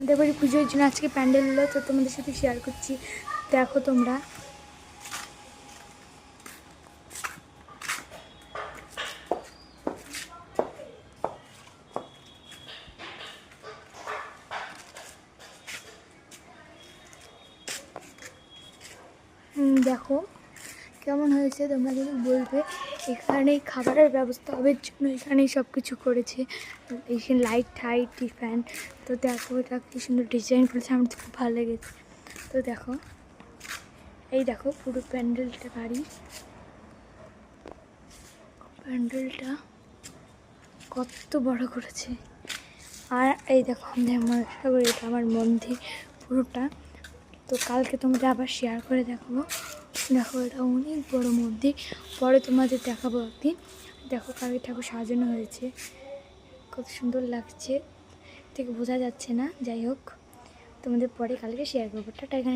আমাদের বাড়ি পুজোর জন্য আজকে প্যান্ডেল হলো, তো তোমাদের সাথে শেয়ার করছি। দেখো তোমরা। দেখো কেমন হয়েছে, তোমরা কিন্তু বলবে। এখানেই খাবারের ব্যবস্থা হবে জন্য এখানেই সব কিছু করেছে। এখানে লাইট টাইট ফ্যান। তো দেখো এটা কি সুন্দর ডিজাইন করেছে, আমার তো খুব ভালো লেগেছে। তো দেখো, এই দেখো পুরো প্যান্ডেলটা বাড়ি, প্যান্ডেলটা কত বড় করেছে। আর এই দেখো আমাদের মনসাগর, এটা আমার মন্দির পুরোটা। তো কালকে তোমাদের আবার শেয়ার করে দেখাবো। দেখো এটা অনেক বড় মন্দির, পরে তোমাদের দেখাবো একদিন। দেখো কালকে ঠাকুর সাজানো হয়েছে, কত সুন্দর লাগছে, থেকে বোঝা যাচ্ছে না। যাই হোক, তোমাদের পরে কালকে শেয়ার করবো। টাটা। এখানে